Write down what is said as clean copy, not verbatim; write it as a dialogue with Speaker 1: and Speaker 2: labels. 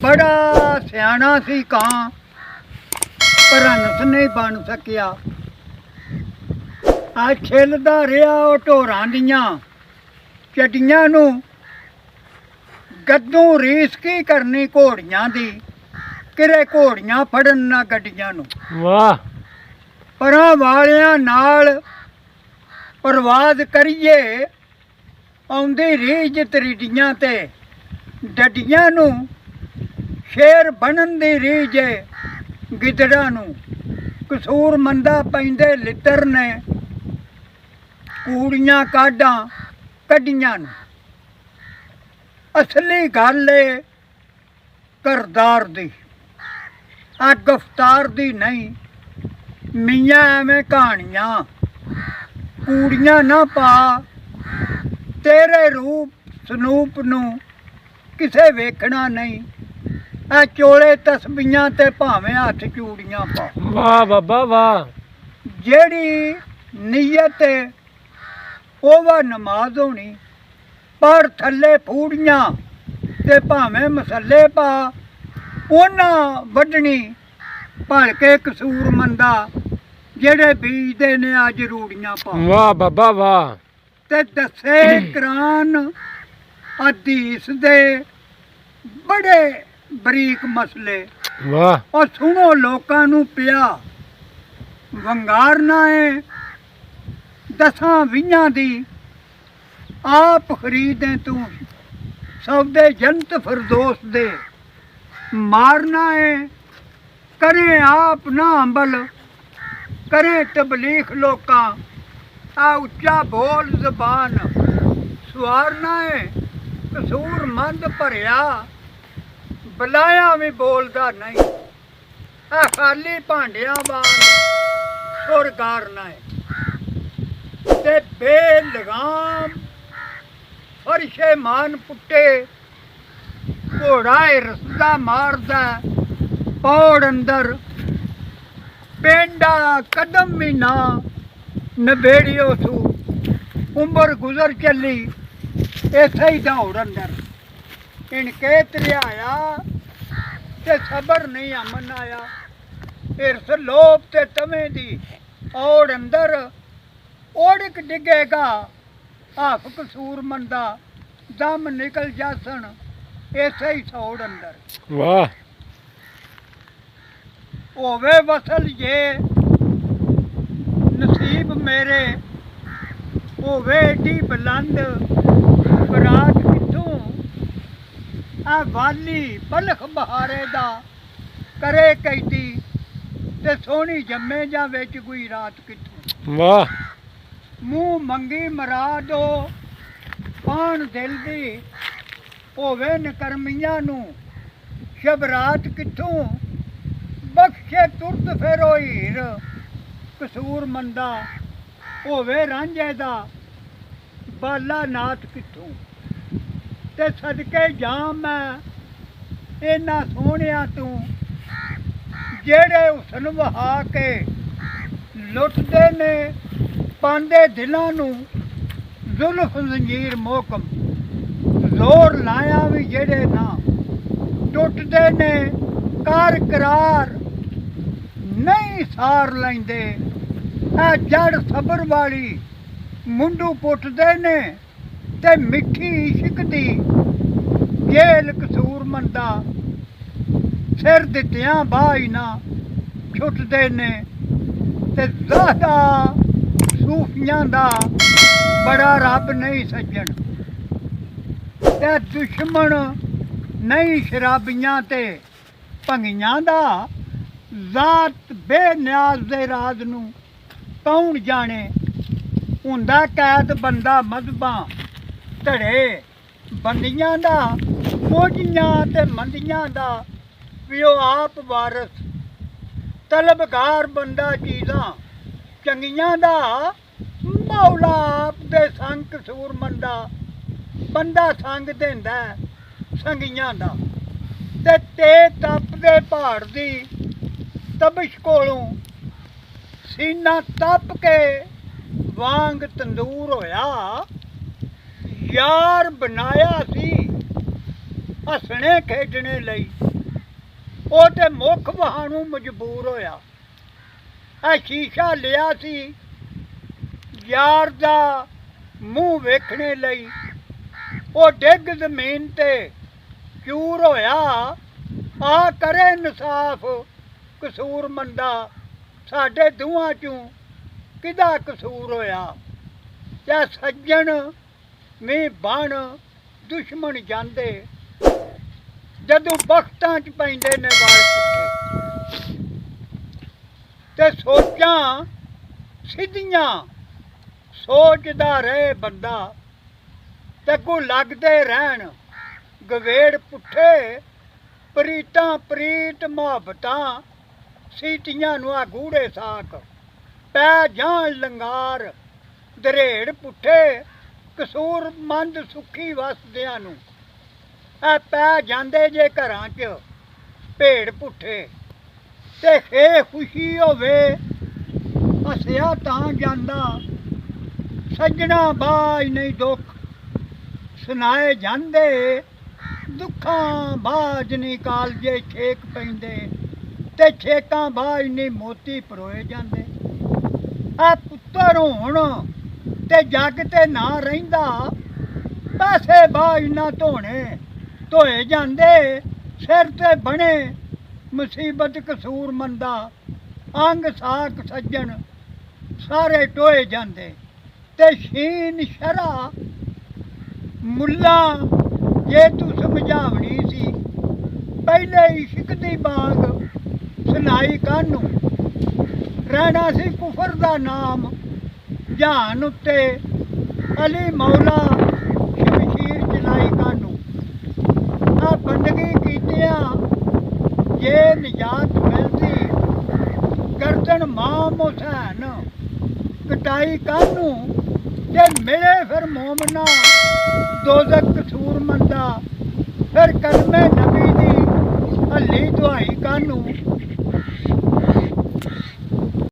Speaker 1: बड़ा सियाना सी कां पर हंस नहीं बन सकिया। आ छिलदा रिहा ਉਹ ਢੋਰਾਂ ਦੀਆਂ ਚੱਡੀਆਂ ਨੂੰ। ਗੱਦੋਂ ਰੀਸ ਕੀ ਕਰਨੀ ਘੋੜੀਆਂ ਦੀ, ਕਿਰੇ ਘੋੜੀਆਂ ਫੜਨ ਨਾ ਗੱਡੀਆਂ ਨੂੰ।
Speaker 2: ਵਾਹ।
Speaker 1: ਪਰਾਂ ਵਾਲਿਆਂ ਨਾਲ ਪਰਵਾਜ਼ ਕਰੀਏ, ਆਉਂਦੀ ਰੀਝ ਤਰੀਡੀਆਂ ਤੇ ਡੱਡੀਆਂ ਨੂੰ। ਸ਼ੇਰ ਬਣਨ ਦੀ ਰੀਝ ਏ ਗਿੱਦੜਾਂ ਨੂੰ, ਕਸੂਰ ਮੰਦਾ ਪੈਂਦੇ ਲਿੱਤਰ ਨੇ ਕੂੜੀਆਂ ਕਾਢਾਂ ਕੱਢੀਆਂ ਨੂੰ। ਅਸਲੀ ਗੱਲ ਏ ਕਰਦਾਰ ਦੀ, ਆ ਗਫਤਾਰ ਦੀ ਨਹੀਂ। ਮੀਆਂ ਐਵੇਂ ਕਹਾਣੀਆਂ ਕੂੜੀਆਂ ਨਾ ਪਾ, ਤੇਰੇ ਰੂਪ ਸਨੂਪ ਨੂੰ ਕਿਸੇ ਵੇਖਣਾ ਨਹੀਂ। ਆ ਚੋਲੇ ਤਸਬੀਆਂ ਤੇ ਭਾਵੇਂ ਹੱਥ ਚੂੜੀਆਂ ਪਾ।
Speaker 2: ਵਾਹ ਬਾਬਾ ਵਾਹ।
Speaker 1: ਜਿਹੜੀ ਨੀਅਤ ਏ ਉਹ ਵਾ ਨਮਾਜ਼ ਹੋਣੀ। ਪਰ ਥੱਲੇ ਫੂੜੀਆਂ ਤੇ ਭਾਵੇਂ ਮਸੱਲੇ ਪਾ, ਉਹਨਾਂ ਵੱਢਣੀ ਭਲ ਕੇ ਕਸੂਰ ਮੰਦਾ ਜਿਹੜੇ ਬੀਜਦੇ ਨੇ ਅੱਜ ਰੂੜੀਆਂ ਪਾ।
Speaker 2: ਵਾਹ ਬਾਬਾ ਵਾਹ।
Speaker 1: ਤੇ ਦੱਸੇ ਕੁਰਾਨ ਹਦੀਸ ਦੇ ਬੜੇ ਬਰੀਕ ਮਸਲੇ।
Speaker 2: ਵਾਹ।
Speaker 1: ਉਹ ਸੁਣੋ ਲੋਕਾਂ ਨੂੰ ਪਿਆ ਵੰਗਾਰਨਾ ਏ 10-20 ਦੀ। ਆਪ ਖਰੀਦੇ ਤੂੰ ਸੌਦੇ ਜੰਤ ਫਿਰਦੌਸ ਦੇ। ਮਾਰਨਾ ਏ ਕਰੇ ਆਪ ਨਾ ਅੰਬਲ, ਕਰੇ ਤਬਲੀਖ ਲੋਕਾਂ। ਆ ਉੱਚਾ ਬੋਲ ਜ਼ਬਾਨ ਸਵਾਰਨਾ ਏ ਕਸੂਰ ਮੰਦ ਭਰਿਆ, ਬੁਲਾਇਆ ਵੀ ਬੋਲਦਾ ਨਹੀਂ। ਆ ਖਾਲੀ ਭਾਂਡਿਆਂ ਵਾਂਗ ਸੁਰ ਗਾਰਨਾ ਏ ਤੇ ਬੇਲਗਾਮ ਫਰਸ਼ੇ ਮਾਨ ਪੁੱਟੇ। ਘੋੜਾ ਏ ਰਸਦਾ ਮਾਰਦਾ ਪੌੜ ਅੰਦਰ, ਪੇਂਡਾ ਕਦਮ ਵੀ ਨਾ ਨਬੇੜਿਓ ਸੂ। ਉਮਰ ਗੁਜ਼ਰ ਚੱਲੀ ਇੱਥੇ ਹੀ ਦੌੜ ਅੰਦਰ। ਇਨਕੇ ਤਰਿਆਇਆ ਤੇ ਸਬਰ ਨਹੀਂ ਅਮਨ ਆਇਆ। ਇਰਸ ਲੋਭ ਤੇ ਤਵੇਂ ਦੀ ਔੜ ਅੰਦਰ, ओढ़क डिगेगा हाफ कसूर मंदा दम निकल जासन ऐसे ही सौड़ अंदर।
Speaker 2: वाह।
Speaker 1: होवे वसल ये नसीब मेरे, होवे एडी बुलंद बरात किथों। आ वाली बलख बहारे दा करे कैदी ते सोहनी जम्मे जा विच कोई रात किथों।
Speaker 2: वाह।
Speaker 1: मूँह मंगी मरादो पान दिल दी, होवे नकरमियां नू शबरात किथों। बख्शे तुरत फेरो हीर कसूर मंदा, होवे रांझे दा बाला नाथ किथों। ते सदके जाम मैं इन्ना सोहणिया तू, जेड़े हुसन वहा के लुटदे ने पांदे दिलां नू जुल्फ जंजीर मोहकम। जोर लाया भी जेड़े ना टुटदे ने कर करार नहीं सार लैंदे। आ जड़ सबर वाली मुंडू पुटदे ने ते मिठी इश्क दी जेल कसूर मंदा। सिर दित्तियां बाही ना छुटदे ने ते ज़ादा सूफियां दा बड़ा रब नहीं सज्जन। ते दुश्मन नहीं शराबियां ते भंगियां दा। जात बेनियाज दे राज नू कौन जाने। हुंदा कैद बंदा मजहबां धड़े बंदियां दा, मोजियां ते मंदियां दा भी ओ आप वारस। तलबगार बंदा चीज़ां चंगियां दा, मौला आप दे संग कसूर मंदा। बंदा संग देंदा संगियां दा ते तप दे पहाड़ दी तबिश कोलों सीना तप के वांग तंदूर होया। यार बनाया सी ਹੱਸਣੇ ਖੇਡਣੇ ਲਈ ਉਹ ਤੇ ਮੁੱਖ ਵਹਾਂ ਨੂੰ ਮਜਬੂਰ ਹੋਇਆ। ਇਹ ਸ਼ੀਸ਼ਾ ਲਿਆ ਸੀ ਯਾਰ ਦਾ ਮੂੰਹ ਵੇਖਣੇ ਲਈ। ਉਹ ਡਿੱਗ ਜ਼ਮੀਨ ਤੇ ਚੂਰ ਹੋਇਆ। ਆ ਕਰੇ ਇਨਸਾਫ ਕਸੂਰ ਮੰਦਾ, ਸਾਡੇ ਦੋਵਾਂ ਚੋਂ ਕਿਹਦਾ ਕਸੂਰ ਹੋਇਆ। ਤੇ ਸੱਜਣ ਵੀ ਬਣ ਦੁਸ਼ਮਣ ਜਾਂਦੇ, ਜਦੋਂ ਬਖਤਾਂ 'ਚ ਪੈਂਦੇ ਨੇ ਵਾਲ ਪੁੱਠੇ। ਤੇ ਸੋਚਾਂ ਸਿੱਧੀਆਂ ਸੋਚਦਾ ਰਹੇ ਬੰਦਾ, ਤੇ ਅੱਗੋਂ ਲੱਗਦੇ ਰਹਿਣ ਗਵੇੜ ਪੁੱਠੇ। ਪ੍ਰੀਤਾਂ ਪ੍ਰੀਤ ਮੁਹੱਬਤਾਂ ਸੀਟੀਆਂ ਨੂੰ ਆ ਗੂੜੇ ਸਾਕ, ਪੈ ਜਾਣ ਲੰਗਾਰ ਦਰੇੜ ਪੁੱਠੇ। ਕਸੂਰਮੰਦ ਸੁਖੀ ਵਸਦਿਆਂ ਨੂੰ ਇਹ ਪੈ ਜਾਂਦੇ ਜੇ ਘਰਾਂ 'ਚ ਭੇੜ ਪੁੱਠੇ। ਤੇ ਖੇ ਖੁਸ਼ੀ ਹੋਵੇ ਹੱਸਿਆ ਤਾਂ ਜਾਂਦਾ, ਸੱਜਣਾ ਬਾਝ ਨਹੀਂ ਦੁੱਖ ਸੁਣਾਏ ਜਾਂਦੇ। ਦੁੱਖਾਂ ਬਾਝ ਨਹੀਂ ਕਾਲਜੇ ਛੇਕ ਪੈਂਦੇ, ਤੇ ਛੇਕਾਂ ਬਾਝ ਨਹੀਂ ਮੋਤੀ ਪਰੋਏ ਜਾਂਦੇ। ਆ ਪੁੱਤਰ ਹੋਣ ਤੇ ਜੱਗ ਤੇ ਨਾ ਰਹਿੰਦਾ, ਪੈਸੇ ਬਾਝ ਨਾ ਧੋਣੇ ਧੋਏ ਜਾਂਦੇ। ਸਿਰ ਤੇ ਬਣੇ ਮੁਸੀਬਤ ਕਸੂਰ ਮੰਦਾ, ਅੰਗ ਸਾਕ ਸੱਜਣ ਸਾਰੇ ਟੋਏ ਜਾਂਦੇ। ਤੇ ਸ਼ੀਨ ਸ਼ਰਾ ਮੁੱਲਾ ਜੇ ਤੂੰ ਸਮਝਾਵਣੀ ਸੀ, ਪਹਿਲੇ ਇਸ਼ਕ ਦੀ ਬਾਗ ਸੁਣਾਈ ਕਾਹਨੂੰ। ਰਹਿਣਾ ਸੀ ਕੁਫਰ ਦਾ ਨਾਮ ਜਹਾਨ ਉੱਤੇ, ਅਲੀ ਮੌਲਾ ਸ਼ਮਸ਼ੀਰ ਚਲਾਈ ਕਾਹਨੂੰ। ਆ ਬੰਦਗੀ ਕੀਤਿਆਂ ਜੇ ਨਿਜਾਤ ਮਿਲਦੀ, ਗਰਦਨ ਮਾਮ ਹੁਸੈਨ ਕਟਾਈ ਕਾਹਨੂੰ। ਜੇ ਮਿਲੇ ਫਿਰ ਮੋਮਨਾ ਦੋਜ਼ਖ ਕਸੂਰ ਮੰਦਾ, ਫਿਰ ਕਰ